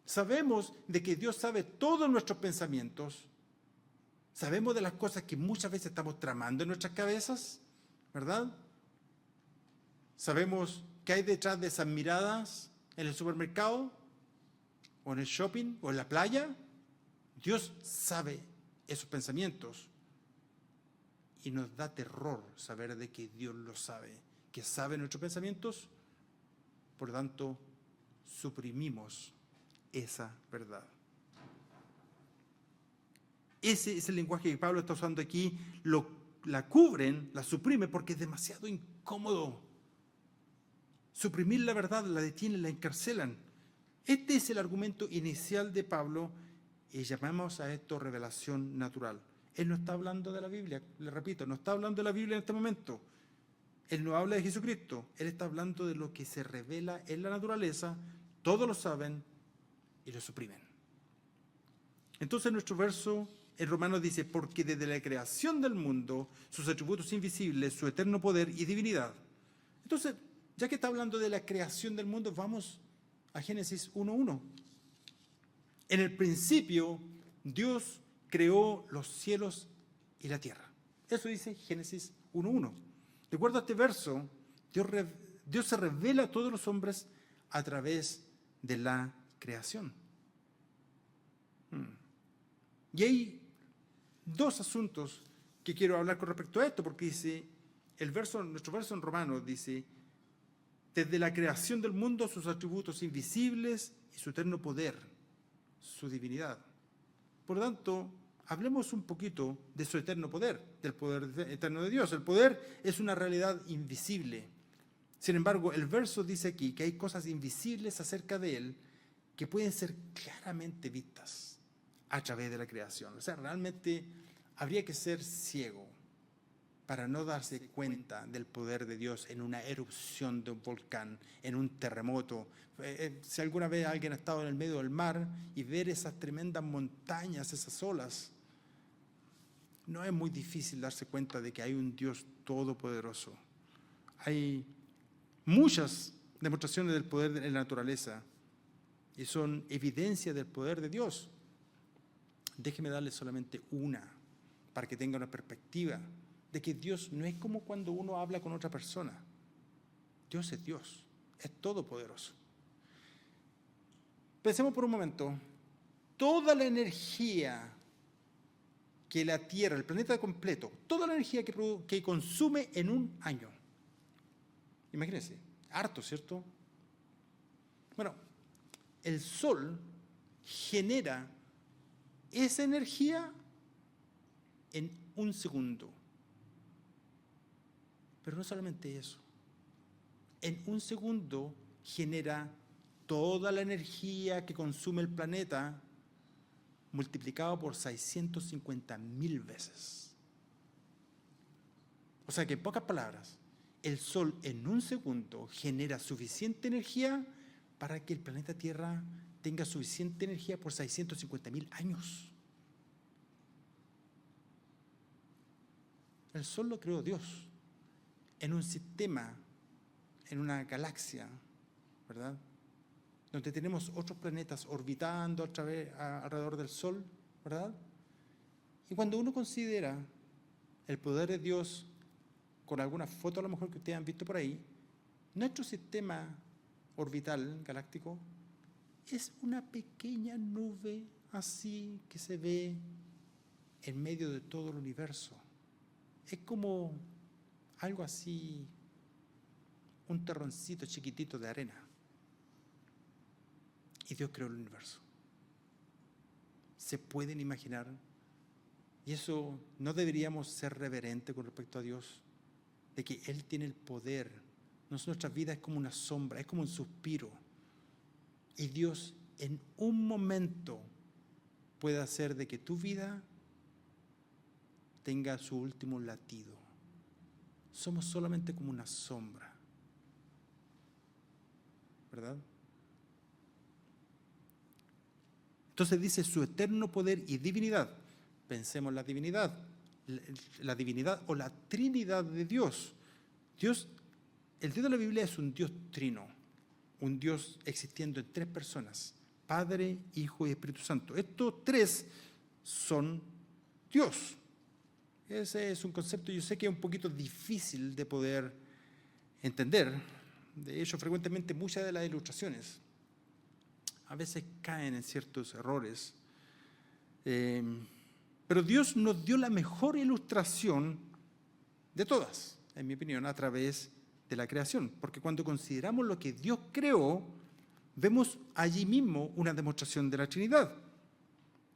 Sabemos de que Dios sabe todos nuestros pensamientos. Sabemos de las cosas que muchas veces estamos tramando en nuestras cabezas, ¿verdad? Sabemos qué hay detrás de esas miradas en el supermercado, o en el shopping, o en la playa. Dios sabe esos pensamientos. Y nos da terror saber de que Dios lo sabe, que sabe nuestros pensamientos. Por lo tanto, suprimimos esa verdad. Ese es el lenguaje que Pablo está usando aquí. La cubren, la suprimen porque es demasiado incómodo. Suprimir la verdad, la detienen, la encarcelan. Este es el argumento inicial de Pablo y llamamos a esto revelación natural. Él no está hablando de la Biblia, le repito, no está hablando de la Biblia en este momento. Él no habla de Jesucristo, él está hablando de lo que se revela en la naturaleza, todos lo saben y lo suprimen. Entonces nuestro verso en Romanos dice, porque desde la creación del mundo, sus atributos invisibles, su eterno poder y divinidad. Entonces, ya que está hablando de la creación del mundo, vamos a Génesis 1:1. En el principio, Dios creó los cielos y la tierra. Eso dice Génesis 1:1. De acuerdo a este verso, Dios se revela a todos los hombres a través de la creación. Y hay dos asuntos que quiero hablar con respecto a esto, porque dice, nuestro verso en Romanos dice, desde la creación del mundo, sus atributos invisibles y su eterno poder, su divinidad. Por lo tanto, hablemos un poquito de su eterno poder, del poder eterno de Dios. El poder es una realidad invisible. Sin embargo, el verso dice aquí que hay cosas invisibles acerca de él que pueden ser claramente vistas a través de la creación. O sea, realmente habría que ser ciego para no darse cuenta del poder de Dios en una erupción de un volcán, en un terremoto. Si alguna vez alguien ha estado en el medio del mar y ver esas tremendas montañas, esas olas, no es muy difícil darse cuenta de que hay un Dios todopoderoso. Hay muchas demostraciones del poder de la naturaleza y son evidencia del poder de Dios. Déjeme darle solamente una para que tenga una perspectiva de que Dios no es como cuando uno habla con otra persona. Dios es Dios, es todopoderoso. Pensemos por un momento, toda la energía que la Tierra, el planeta completo, toda la energía que consume en un año. Imagínense, harto, ¿cierto? Bueno, el Sol genera esa energía en un segundo. Pero no solamente eso. En un segundo genera toda la energía que consume el planeta multiplicado por 650.000 veces. O sea que en pocas palabras, el Sol en un segundo genera suficiente energía para que el planeta Tierra tenga suficiente energía por 650.000 años. El Sol lo creó Dios en un sistema, en una galaxia, ¿verdad? Donde tenemos otros planetas orbitando alrededor del Sol, ¿verdad? Y cuando uno considera el poder de Dios, con alguna foto a lo mejor que ustedes han visto por ahí, nuestro sistema orbital galáctico es una pequeña nube así que se ve en medio de todo el universo. Es como algo así, un terroncito chiquitito de arena. Y Dios creó el universo. ¿Se pueden imaginar? Y eso no deberíamos ser reverentes con respecto a Dios, de que Él tiene el poder. Nuestra vida es como una sombra, es como un suspiro. Y Dios en un momento puede hacer de que tu vida tenga su último latido. Somos solamente como una sombra, ¿verdad? Entonces dice su eterno poder y divinidad. Pensemos en la divinidad o la Trinidad de Dios. El Dios de la Biblia es un Dios trino, un Dios existiendo en tres personas, Padre, Hijo y Espíritu Santo. Estos tres son Dios. Ese es un concepto, yo sé que es un poquito difícil de poder entender. De hecho, frecuentemente muchas de las ilustraciones a veces caen en ciertos errores. Pero Dios nos dio la mejor ilustración de todas, en mi opinión, a través de la creación. Porque cuando consideramos lo que Dios creó, vemos allí mismo una demostración de la Trinidad.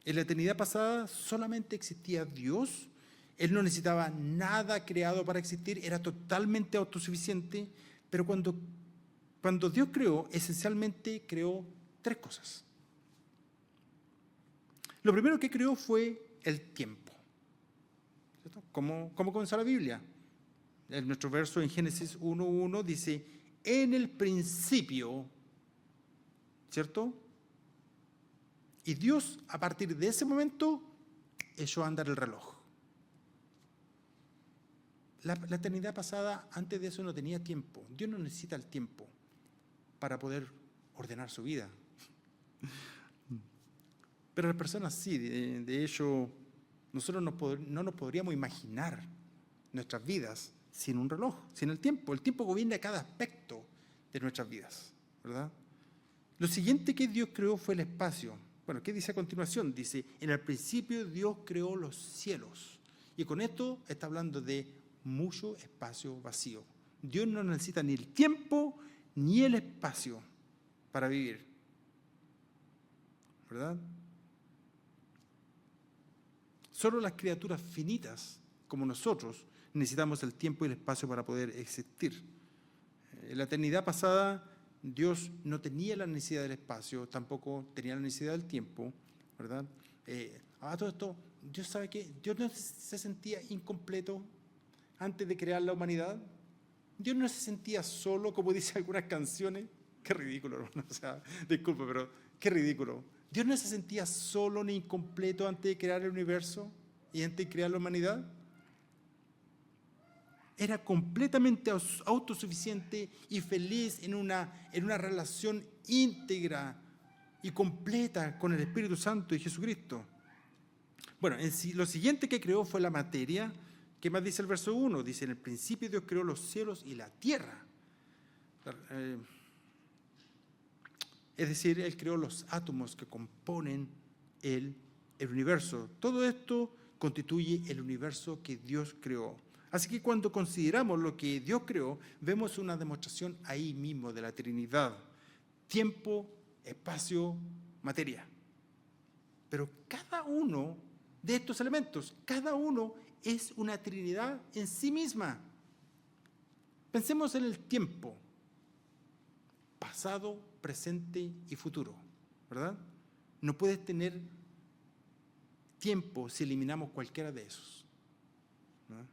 En la eternidad pasada solamente existía Dios. Él no necesitaba nada creado para existir, era totalmente autosuficiente. Pero cuando Dios creó, esencialmente creó tres cosas. Lo primero que creó fue el tiempo. ¿Cierto? ¿Cómo comenzó la Biblia? En nuestro verso en Génesis 1:1 dice, en el principio, ¿cierto? Y Dios, a partir de ese momento, echó a andar el reloj. La eternidad pasada, antes de eso, no tenía tiempo. Dios no necesita el tiempo para poder ordenar su vida. Pero las personas sí, de hecho, nosotros no nos podríamos imaginar nuestras vidas sin un reloj, sin el tiempo. El tiempo gobierna cada aspecto de nuestras vidas, ¿verdad? Lo siguiente que Dios creó fue el espacio. Bueno, ¿qué dice a continuación? Dice, en el principio Dios creó los cielos. Y con esto está hablando de mucho espacio vacío. Dios no necesita ni el tiempo ni el espacio para vivir, ¿verdad? Solo las criaturas finitas, como nosotros, necesitamos el tiempo y el espacio para poder existir. En la eternidad pasada, Dios no tenía la necesidad del espacio, tampoco tenía la necesidad del tiempo, ¿verdad? Todo esto, Dios sabe que Dios no se sentía incompleto antes de crear la humanidad. Dios no se sentía solo, como dicen algunas canciones. Qué ridículo, hermano. O sea, disculpe, pero qué ridículo. Dios no se sentía solo ni incompleto antes de crear el universo y antes de crear la humanidad. Era completamente autosuficiente y feliz en una relación íntegra y completa con el Espíritu Santo y Jesucristo. Bueno, lo siguiente que creó fue la materia. ¿Qué más dice el verso 1? Dice, en el principio Dios creó los cielos y la tierra. Es decir, Él creó los átomos que componen el universo. Todo esto constituye el universo que Dios creó. Así que cuando consideramos lo que Dios creó, vemos una demostración ahí mismo de la Trinidad. Tiempo, espacio, materia. Pero cada uno de estos elementos, cada uno es una Trinidad en sí misma. Pensemos en el tiempo. Pasado, presente y futuro, ¿verdad? No puedes tener tiempo si eliminamos cualquiera de esos, ¿no?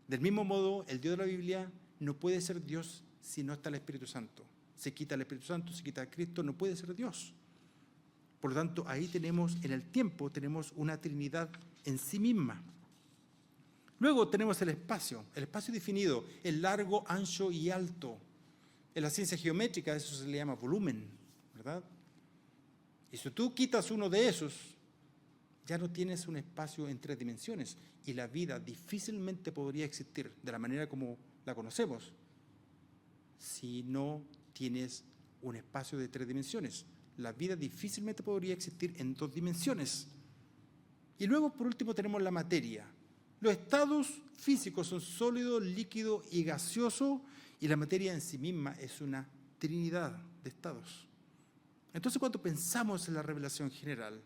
Del mismo modo, el Dios de la Biblia no puede ser Dios si no está el Espíritu Santo. Se quita el Espíritu Santo, se quita a Cristo, no puede ser Dios. Por lo tanto, ahí tenemos, en el tiempo, tenemos una Trinidad en sí misma. Luego tenemos el espacio definido, el largo, ancho y alto. En la ciencia geométrica eso se le llama volumen, ¿verdad? Y si tú quitas uno de esos, ya no tienes un espacio en 3 dimensiones y la vida difícilmente podría existir de la manera como la conocemos si no tienes un espacio de 3 dimensiones. La vida difícilmente podría existir en 2 dimensiones. Y luego, por último, tenemos la materia. Los estados físicos son sólido, líquido y gaseoso, y la materia en sí misma es una trinidad de estados. Entonces, cuando pensamos en la revelación general,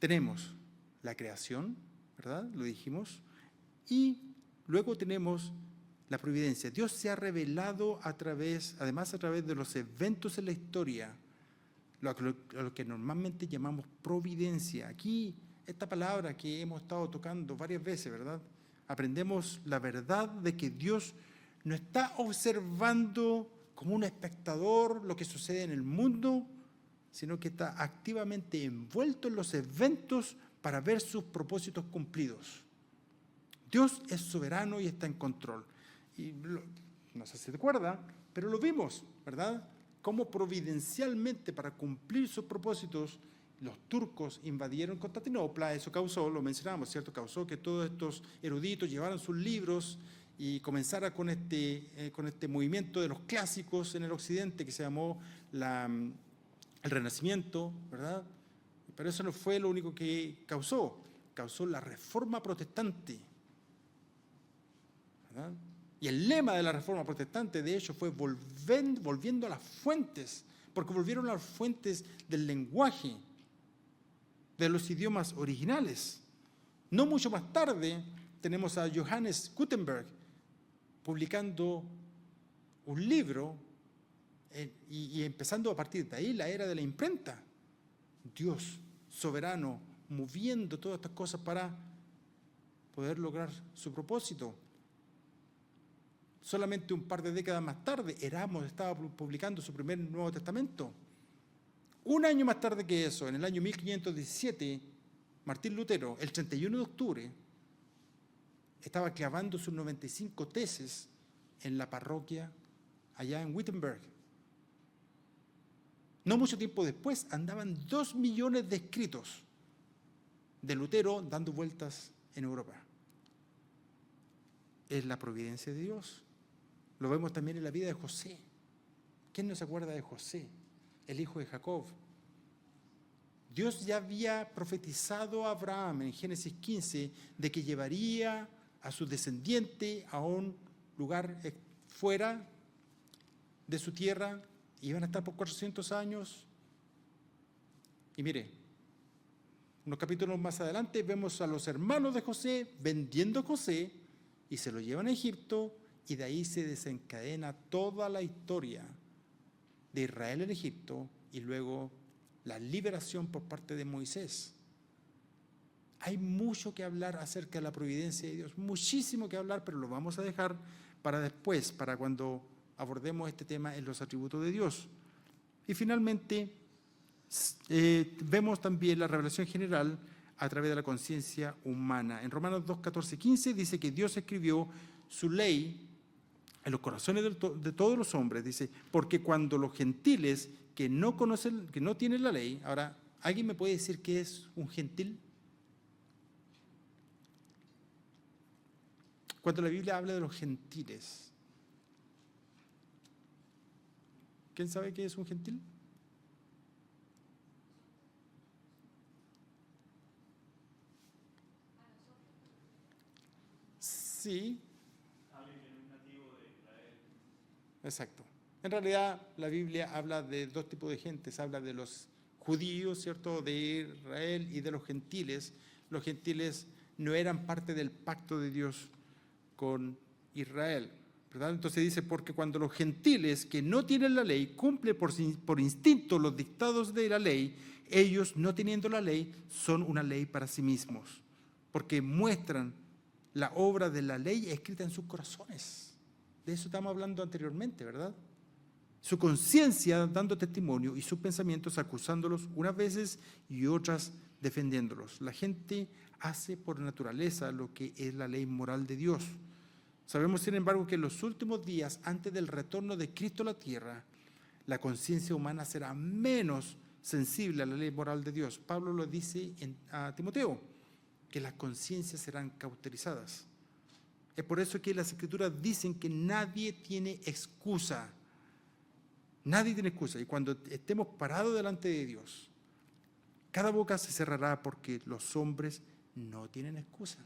tenemos la creación, ¿verdad? Lo dijimos. Y luego tenemos la providencia. Dios se ha revelado además a través de los eventos en la historia, lo que normalmente llamamos providencia. Aquí, esta palabra que hemos estado tocando varias veces, ¿verdad? Aprendemos la verdad de que Dios no está observando como un espectador lo que sucede en el mundo, sino que está activamente envuelto en los eventos para ver sus propósitos cumplidos. Dios es soberano y está en control. Y no sé si te acuerdas, pero lo vimos, ¿verdad? Cómo providencialmente para cumplir sus propósitos los turcos invadieron Constantinopla. Eso causó, lo mencionamos, ¿cierto? Causó que todos estos eruditos llevaran sus libros y comenzara con este movimiento de los clásicos en el occidente que se llamó el Renacimiento, ¿verdad? Pero eso no fue lo único que causó la Reforma Protestante, ¿verdad? Y el lema de la Reforma Protestante, de hecho, fue volviendo a las fuentes, porque volvieron a las fuentes del lenguaje, de los idiomas originales. No mucho más tarde tenemos a Johannes Gutenberg publicando un libro y empezando a partir de ahí la era de la imprenta. Dios soberano moviendo todas estas cosas para poder lograr su propósito. Solamente un par de décadas más tarde, Erasmo estaba publicando su primer Nuevo Testamento. Un año más tarde que eso, en el año 1517, Martín Lutero, el 31 de octubre, estaba clavando sus 95 tesis en la parroquia allá en Wittenberg. No mucho tiempo después andaban 2 millones de escritos de Lutero dando vueltas en Europa. Es la providencia de Dios. Lo vemos también en la vida de José. ¿Quién no se acuerda de José, el hijo de Jacob? Dios ya había profetizado a Abraham en Génesis 15 de que llevaría a su descendiente a un lugar fuera de su tierra, iban a estar por 400 años. Y mire, unos capítulos más adelante vemos a los hermanos de José vendiendo a José y se lo llevan a Egipto, y de ahí se desencadena toda la historia de Israel en Egipto y luego la liberación por parte de Moisés. Hay mucho que hablar acerca de la providencia de Dios, muchísimo que hablar, pero lo vamos a dejar para después, para cuando abordemos este tema en los atributos de Dios. Y finalmente, vemos también la revelación general a través de la conciencia humana. En Romanos 2, 14 y 15 dice que Dios escribió su ley en los corazones de todos los hombres, dice, porque cuando los gentiles que no conocen, que no tienen la ley, ahora, ¿alguien me puede decir qué es un gentil? Cuando la Biblia habla de los gentiles, ¿Quién sabe qué es un gentil? Sí. Exacto. En realidad, la Biblia habla de dos tipos de gentes. Habla de los judíos, ¿cierto?, de Israel, y de los gentiles. Los gentiles no eran parte del pacto de Dios con Israel, ¿verdad? Entonces dice, porque cuando los gentiles que no tienen la ley cumplen por instinto los dictados de la ley, ellos, no teniendo la ley, son una ley para sí mismos, porque muestran la obra de la ley escrita en sus corazones. De eso estamos hablando anteriormente, ¿verdad? Su conciencia dando testimonio y sus pensamientos acusándolos unas veces y otras defendiéndolos. La gente hace por naturaleza lo que es la ley moral de Dios. Sabemos, sin embargo, que en los últimos días, antes del retorno de Cristo a la tierra, la conciencia humana será menos sensible a la ley moral de Dios. Pablo lo dice a Timoteo, que las conciencias serán cauterizadas. Es por eso que las Escrituras dicen que nadie tiene excusa. Nadie tiene excusa. Y cuando estemos parados delante de Dios, cada boca se cerrará porque los hombres no tienen excusa.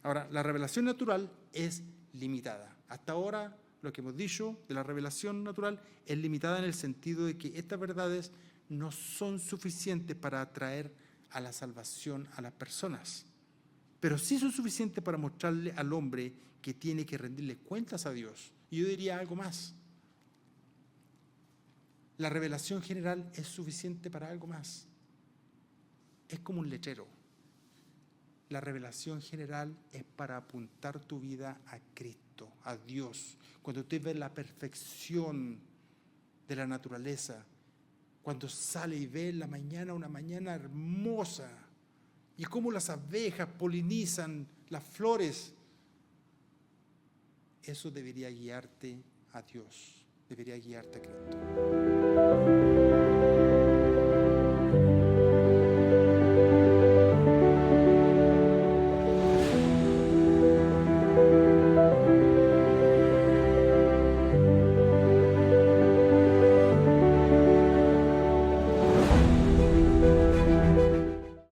Ahora, la revelación natural es limitada. Hasta ahora, lo que hemos dicho de la revelación natural es limitada en el sentido de que estas verdades no son suficientes para atraer a la salvación a las personas, pero sí son suficientes para mostrarle al hombre que tiene que rendirle cuentas a Dios. Y yo diría algo más. La revelación general es suficiente para algo más. Es como un letrero. La revelación general es para apuntar tu vida a Cristo, a Dios. Cuando usted ve la perfección de la naturaleza, cuando sale y ve en la mañana una mañana hermosa, y cómo las abejas polinizan las flores, eso debería guiarte a Dios, debería guiarte a Cristo.